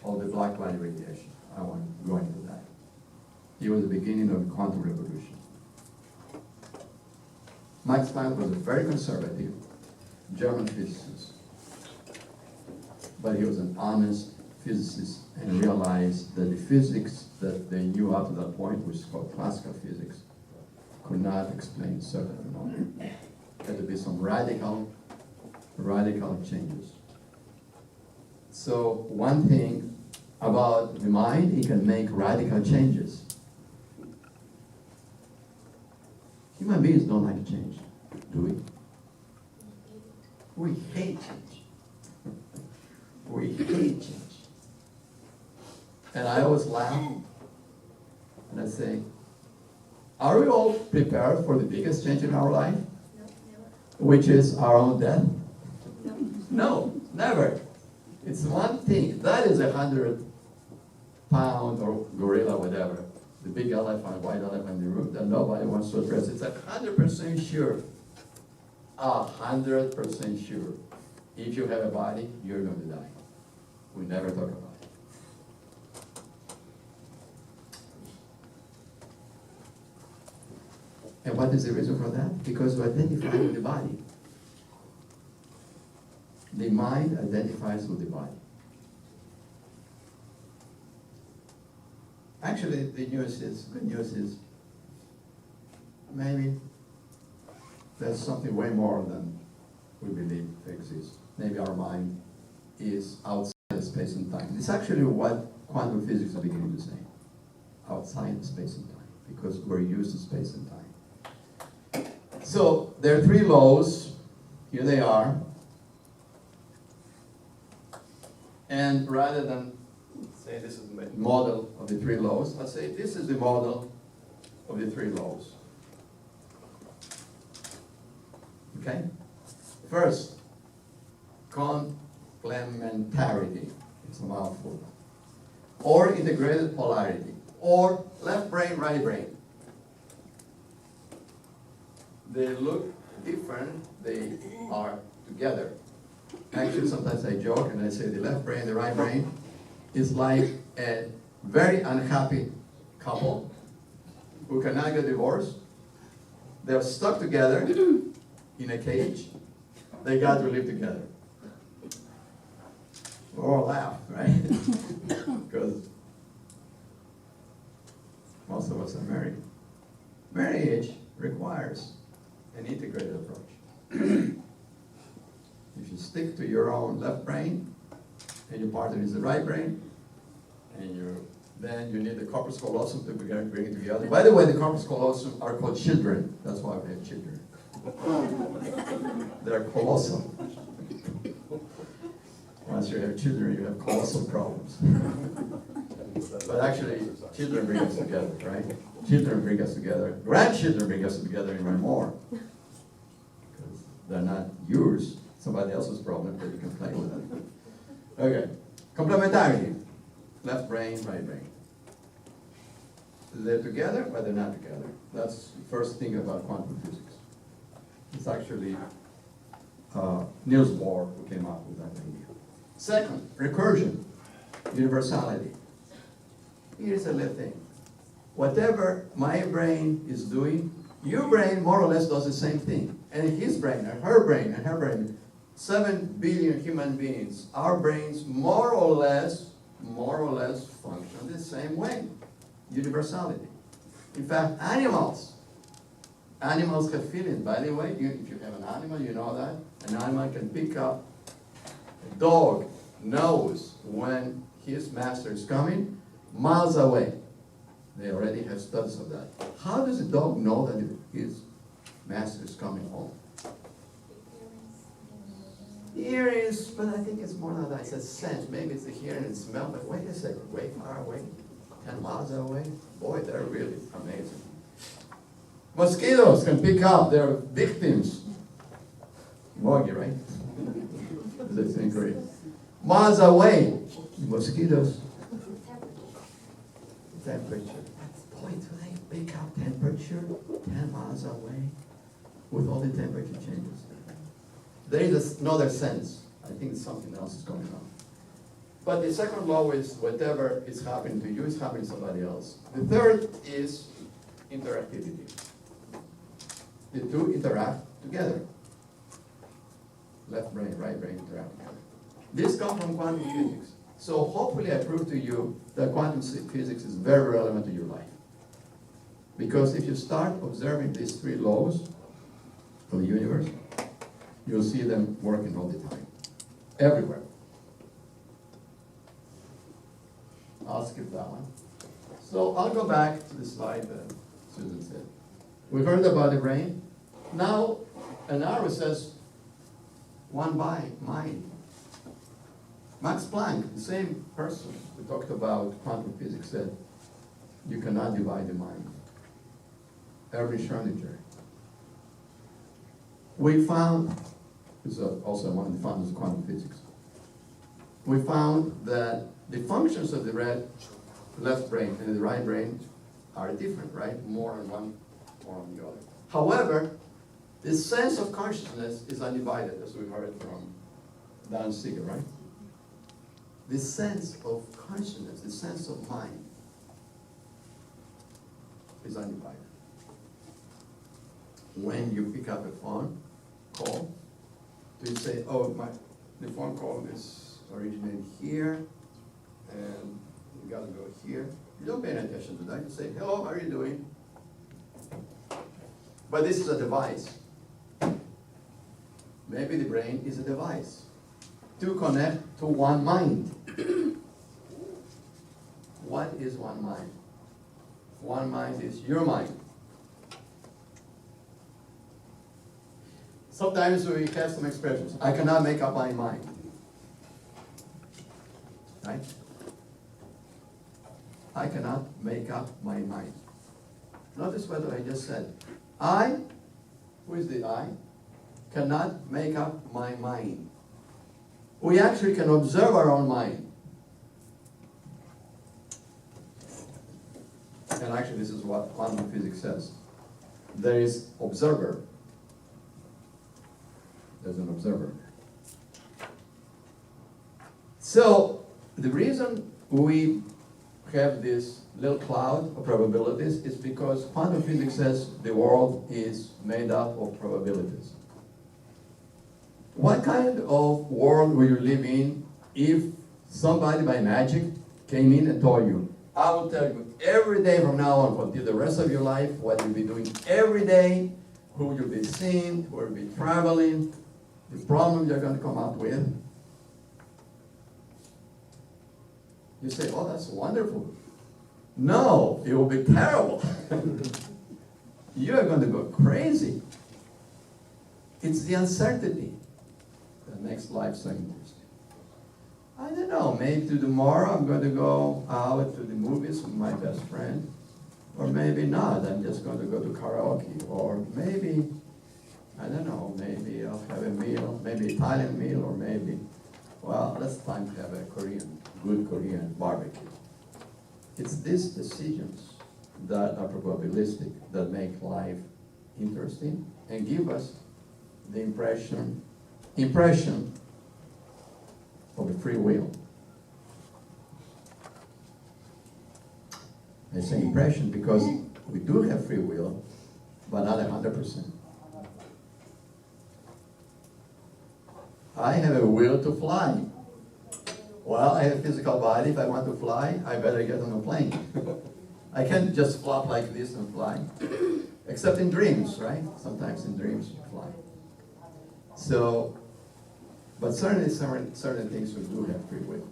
of the black body radiation. I won't go into that. It was the beginning of the quantum revolution. Max Planck was a very conservative German physicist, but he was an honest physicist and realized that the physics that they knew up to that point, which is called classical physics, could not explain certain phenomena. There had to be some radical changes. So one thing about the mind, it can make radical changes. Human beings don't like change, do we? We hate change. We hate change. And I always laugh and I say, are we all prepared for the biggest change in our life? Which is our own death? No, never. It's one thing. That is 100-pound or gorilla, whatever. The big elephant, white elephant in the room that nobody wants to address. It's 100% sure. 100% sure. If you have a body, you're going to die. We never talk about it. And what is the reason for that? Because we identify with the body. The mind identifies with the body. Actually, the good news is, maybe there's something way more than we believe exists. Maybe our mind is outside of space and time. It's actually what quantum physics is beginning to say. Outside of space and time, because we're used to space and time. So there are three laws. Here they are. And rather than say this is the model of the three laws, let's say this is the model of the three laws. Okay? First, complementarity. It's a mouthful. Or integrated polarity. Or left brain, right brain. They look different, they are together. Actually, sometimes I joke and I say the left brain, the right brain is like a very unhappy couple who cannot get divorced. They're stuck together in a cage. They got to live together. We all laugh, right? Because most of us are married. Marriage requires an integrated approach. If you stick to your own left brain, and your partner is the right brain, and then you need the corpus callosum to bring it together. By the way, the corpus callosum are called children. That's why we have children. They're colossal. Once you have children, you have colossal problems. But actually, children bring us together, right? Children bring us together. Grandchildren bring us together even more. Because they're not yours, somebody else's problem, but you can play with them. Okay. Complementarity. Left brain, right brain. They're together, but they're not together. That's the first thing about quantum physics. It's actually Niels Bohr who came up with that idea. Second, recursion, universality. Here's a little thing. Whatever my brain is doing, your brain more or less does the same thing. And his brain, and her brain, 7 billion human beings, our brains more or less function the same way. Universality. In fact, animals have feelings. By the way, if you have an animal, you know that. An animal can pick up. A dog knows when his master is coming miles away. They already have studies of that. How does a dog know that his master is coming home? Hearings, but I think it's more than that. It's a sense. Maybe it's a hearing and smell, but wait a second, way far away, 10 miles away. Boy, they're really amazing. Mosquitoes can pick up their victims. Moggy, right? That's great. Miles away, mosquitoes. Temperature. Boy, do they pick up temperature 10 miles away with all the temperature changes? There is another sense. I think something else is going on. But the second law is whatever is happening to you is happening to somebody else. The third is interactivity. The two interact together. Left brain, right brain interact together. This comes from quantum physics. So hopefully I prove to you that quantum physics is very relevant to your life. Because if you start observing these three laws of the universe, you'll see them working all the time, everywhere. I'll skip that one. So I'll go back to the slide that Susan said. We heard about the brain. Now, an arrow says one mind. Max Planck, the same person who talked about quantum physics, said you cannot divide the mind. Erwin Schrödinger. We found, who's also one of the founders of quantum physics, we found that the functions of the left brain and the right brain are different, right? More on one, more on the other. However, the sense of consciousness is undivided, as we heard from Dan Siegel, right? The sense of consciousness, the sense of mind is undivided. When you pick up a phone call, do you say, oh, the phone call is originated here, and you gotta go here? You don't pay any attention to that. You say, hello, how are you doing? But this is a device. Maybe the brain is a device to connect to one mind. What is one mind? One mind is your mind. Sometimes we have some expressions. I cannot make up my mind. Right? I cannot make up my mind. Notice what I just said. I, who is the I, cannot make up my mind. We actually can observe our own mind. And actually this is what quantum physics says. There is observer. There's an observer. So the reason we have this little cloud of probabilities is because quantum physics says the world is made up of probabilities. What kind of world will you live in if somebody by magic came in and told you, I will tell you every day from now on until the rest of your life what you'll be doing every day, who you'll be seeing, where you'll be traveling, the problems you're going to come up with. You say, oh, that's wonderful. No, it will be terrible. You are going to go crazy. It's the uncertainty that makes life so interesting. I don't know, maybe tomorrow I'm going to go out to the movies with my best friend. Or maybe not, I'm just going to go to karaoke. Or maybe, I don't know, maybe I'll have a meal, maybe Italian meal, or maybe, well, that's time to have a good Korean barbecue. It's these decisions that are probabilistic that make life interesting and give us the impression of a free will. I say impression because we do have free will, but not 100%. I have a will to fly. Well, I have a physical body. If I want to fly, I better get on a plane. I can't just flop like this and fly. Except in dreams, right? Sometimes in dreams you fly. So, but certainly certain things we do have free will.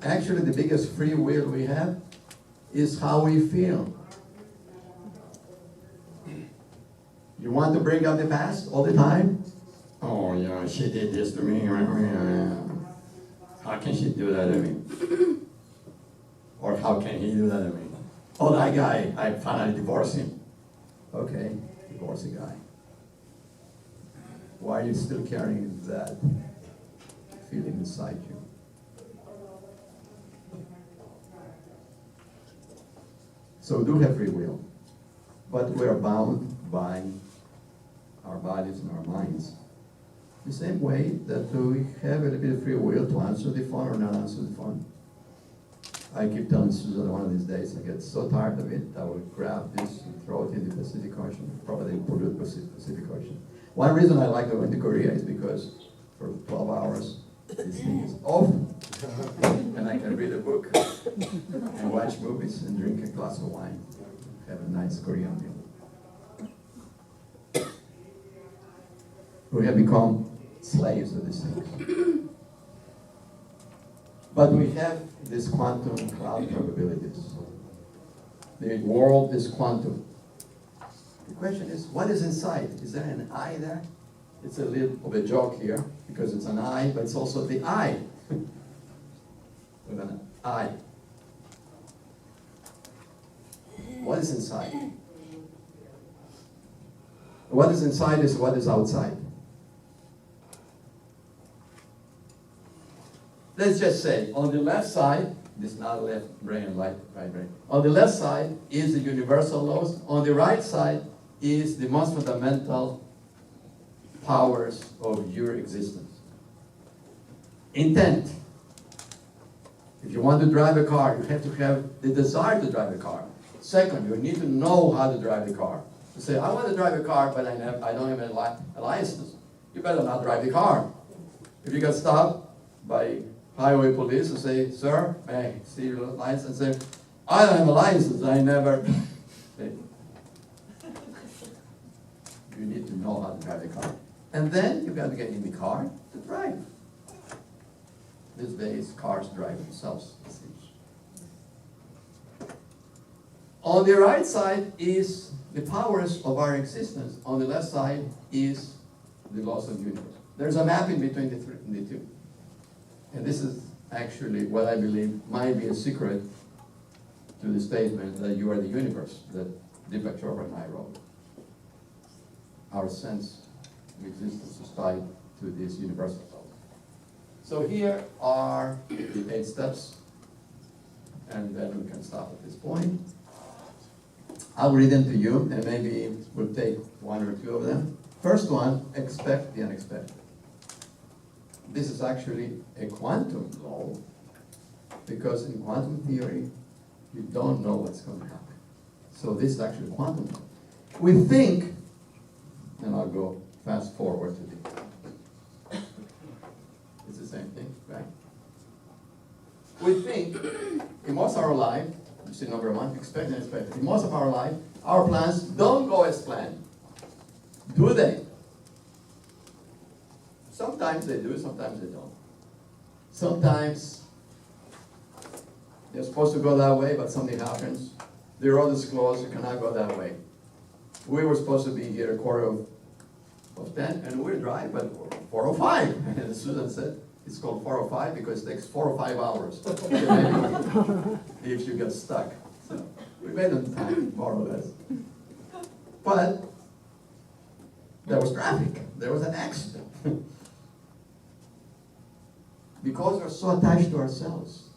Actually, the biggest free will we have is how we feel. You want to bring up the past all the time? Oh, yeah, she did this to me. How can she do that to me? Or how can he do that to me? Oh, that guy, I finally divorced him. Okay, divorce the guy. Why are you still carrying that feeling inside you? So we do have free will, but we are bound by our bodies and our minds. The same way that we have a little bit of free will to answer the phone or not answer the phone. I keep telling Susan one of these days, I get so tired of it, I will grab this and throw it in the Pacific Ocean, probably pollute Pacific Ocean. One reason I like going to Korea is because for 12 hours, this thing is off, and I can read a book, and watch movies, and drink a glass of wine, have a nice Korean meal. We have become slaves of these things. But we have these quantum cloud probabilities. The world is quantum. The question is, what is inside? Is there an I there? It's a little of a joke here, because it's an I, but it's also the I. With an I. What is inside? What is inside is what is outside. Let's just say, on the left side, this is not left brain, right brain. On the left side is the universal laws. On the right side is the most fundamental powers of your existence. Intent. If you want to drive a car, you have to have the desire to drive a car. Second, you need to know how to drive the car. You say, I want to drive a car, but I don't have a license. You better not drive the car. If you get stopped by highway police and say, sir, may I see your license? And say, I don't have a license, I never. You need to know how to drive a car. And then you got to get in the car to drive. These days, cars drive themselves. On the right side is the powers of our existence. On the left side is the laws of the universe. There's a map in between the two. And this is actually what I believe might be a secret to the statement that you are the universe that Deepak Chopra and I wrote. Our sense of existence is tied to this universal law. So here are the 8 steps, and then we can stop at this point. I'll read them to you, and maybe we'll take 1 or 2 of them. First one, expect the unexpected. This is actually a quantum law, because in quantum theory, you don't know what's going to happen. So this is actually quantum law. We think, and I'll go fast forward to the, it's the same thing, right? We think, in most of our life, you see number 1, expect and unexpected. In most of our life, our plans don't go as planned. Do they? Sometimes they do, sometimes they don't. Sometimes they're supposed to go that way, but something happens. The road is closed, you cannot go that way. We were supposed to be here at 9:45, and we drive, but 4:05. And Susan said, it's called 4:05 because it takes 4 or 5 hours if you get stuck. So we made it on time, more or less. But there was traffic, there was an accident. Because we're so attached to ourselves,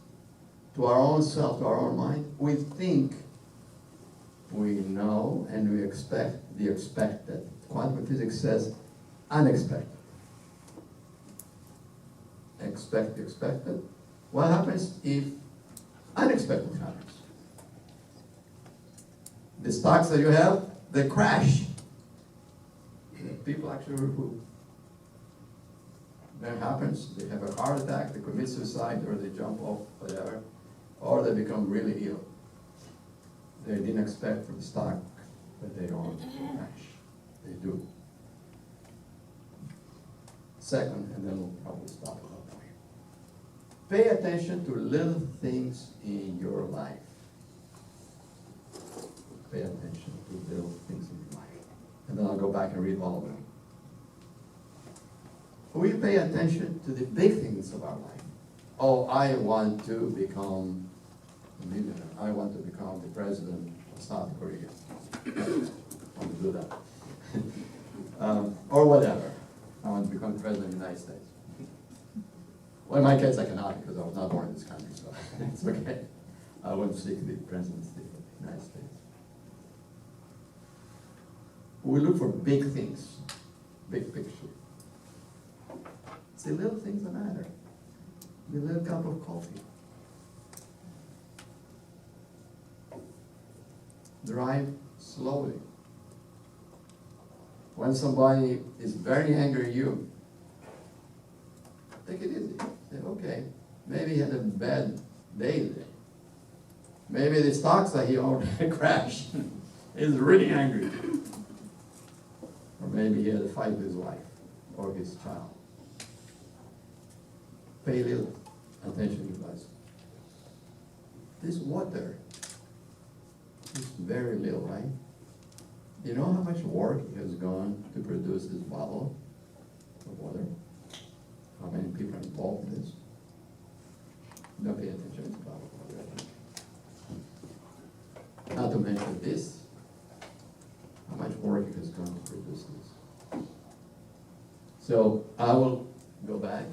to our own self, to our own mind, we think we know and we expect the expected. Quantum physics says unexpected. Expect the expected. What happens if unexpected happens? The stocks that you have, they crash. People actually who that happens, they have a heart attack, they commit suicide, or they jump off, whatever, or they become really ill. They didn't expect for the stock, but they don't crash. They do. Second, and then we'll probably stop at that point. Pay attention to little things in your life. Pay attention to little things in your life. And then I'll go back and read all of them. We pay attention to the big things of our life. Oh, I want to become a millionaire. I want to become the president of South Korea. I want to do that. Or whatever. I want to become the president of the United States. Well, in my case, I cannot because I was not born in this country, so it's okay. I wouldn't seek the presidency of the United States. We look for big things, big picture. It's the little things that matter. The little cup of coffee. Drive slowly. When somebody is very angry at you, take it easy. Say, okay, maybe he had a bad day today. Maybe the stocks that he owned crashed. He's really angry. Or maybe he had a fight with his wife or his child. Pay little attention to us. This water is very little, right? Do you know how much work has gone to produce this bottle of water? How many people are involved in this? Don't pay attention to the bottle of water. Not to mention this, how much work has gone to produce this. So I will go back.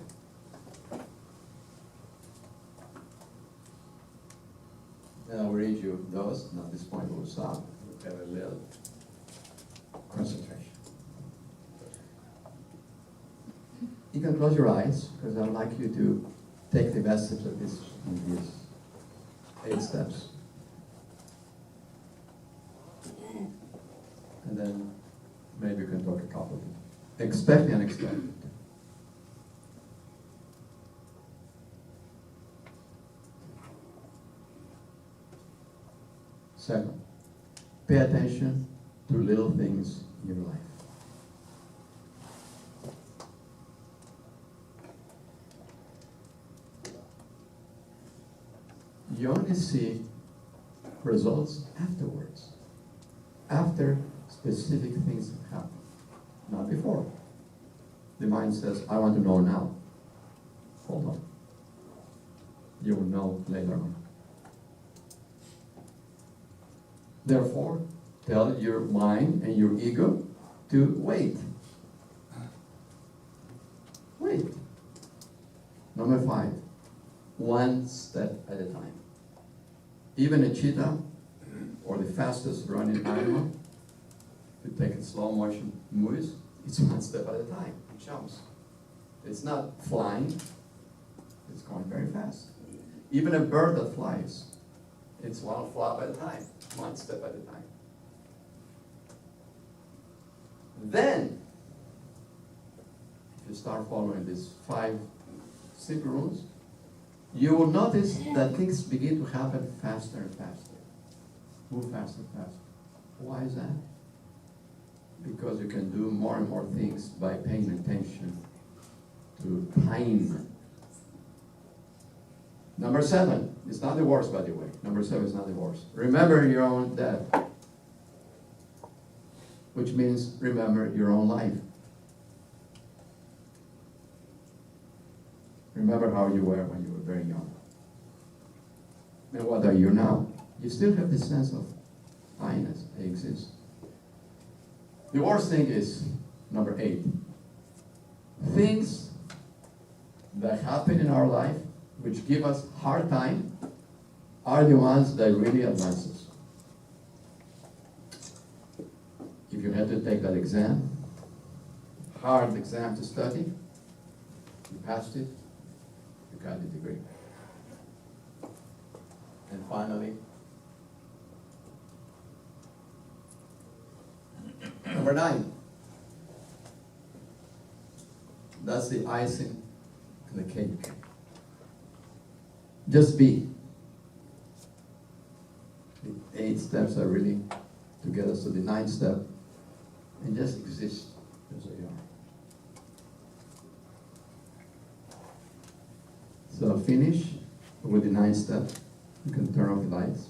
And I'll read you those, and at this point we'll stop. We'll have a little concentration. You can close your eyes, because I'd like you to take the message of these 8 steps. And then maybe you can talk a couple of them. Expect the unexpected. Second, pay attention to little things in your life. You only see results afterwards, after specific things have happened, not before. The mind says, I want to know now. Hold on. You will know later on. Therefore, tell your mind and your ego to wait. Wait. Number 5, one step at a time. Even a cheetah, or the fastest running animal, to take it slow motion moves, it's one step at a time. It jumps. It's not flying, it's going very fast. Even a bird that flies, it's one flop at a time, one step at a time. Then, if you start following these 5 simple rules, you will notice that things begin to happen faster and faster. Move faster and faster. Why is that? Because you can do more and more things by paying attention to time. Number 7, it's not the worst, by the way. Number 7 is not the worst. Remember your own death, which means remember your own life. Remember how you were when you were very young. And what are you now? You still have this sense of I-ness, I exist. The worst thing is, number 8, things that happen in our life which give us hard time are the ones that really advance us. If you had to take that exam, hard exam to study, you passed it, you got the degree. And finally, number 9. That's the icing on the cake. Just be. The 8 steps are really to get us to the 9th step, and just exist as we are. So finish with the 9th step. You can turn off the lights.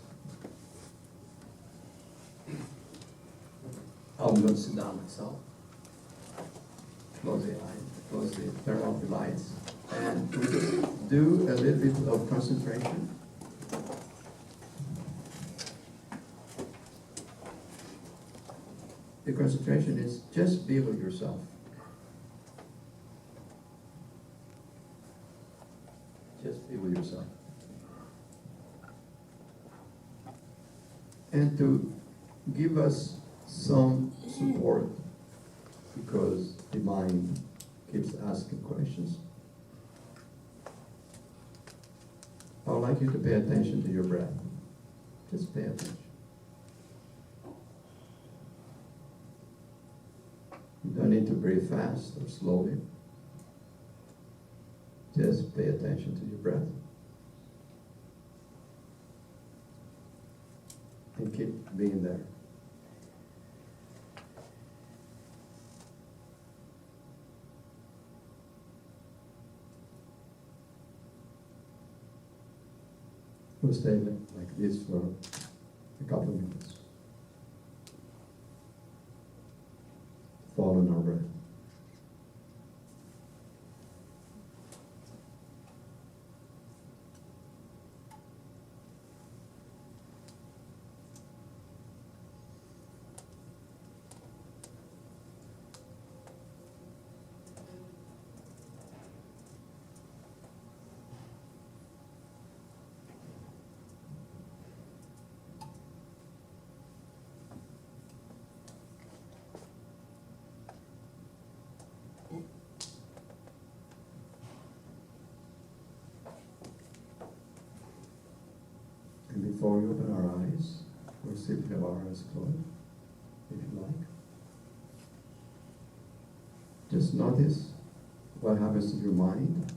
I'm going to sit down myself. Close the eyes, turn off the lights. And we just do a little bit of concentration. The concentration is just be with yourself. Just be with yourself. And to give us some support, because the mind keeps asking questions. I would like you to pay attention to your breath. Just pay attention. You don't need to breathe fast or slowly. Just pay attention to your breath. And keep being there. We'll stay like this for a couple of minutes. Following our breath. And before we open our eyes, we'll see if we have our eyes closed, if you like. Just notice what happens to your mind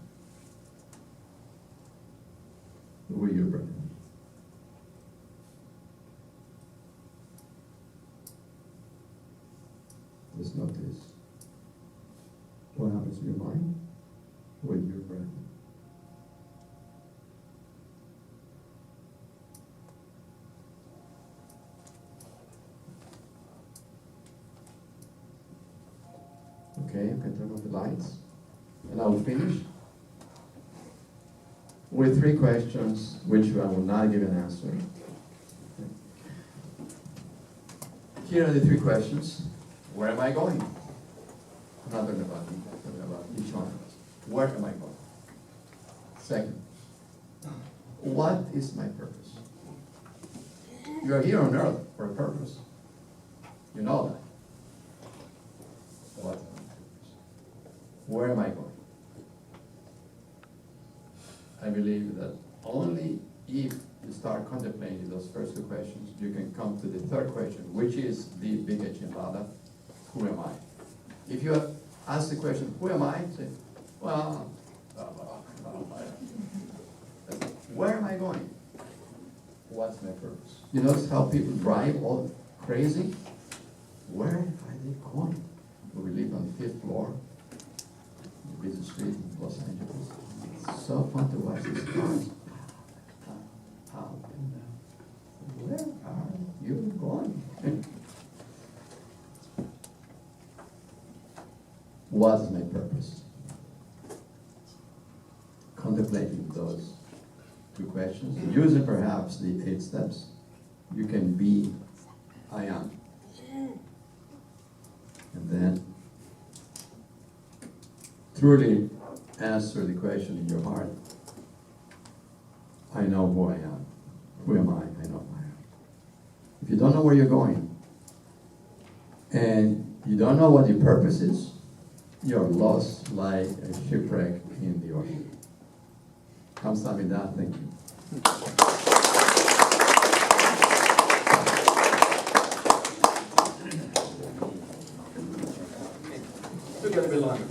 with your breath. Just notice what happens to your mind with your breath. Okay, you can turn off the lights. And I will finish with 3 questions, which I will not give an answer. Here are the 3 questions. Where am I going? I'm not talking about me, I'm talking about each one of us. Where am I going? Second, what is my purpose? You are here on earth for a purpose. You know that. What's my purpose? Where am I going? I believe that only if you start contemplating those first 2 questions, you can come to the 3rd question, which is the big enchilada. Who am I? If you ask the question, who am I? Say, well, where am I going? What's my purpose? You notice how people drive all crazy? Where are they going? We live on the 5th floor, the busy street in Los Angeles. It's so fun to watch these cars. Where are you going? What is my purpose? Contemplating those 2 questions, using perhaps the 8 steps, you can be, I am. And then truly answer the question in your heart. I know who I am. Who am I? I know who I am. If you don't know where you're going, and you don't know what your purpose is, you're lost like a shipwreck in the ocean. Kamsahamnida, thank you. Took a little bit longer.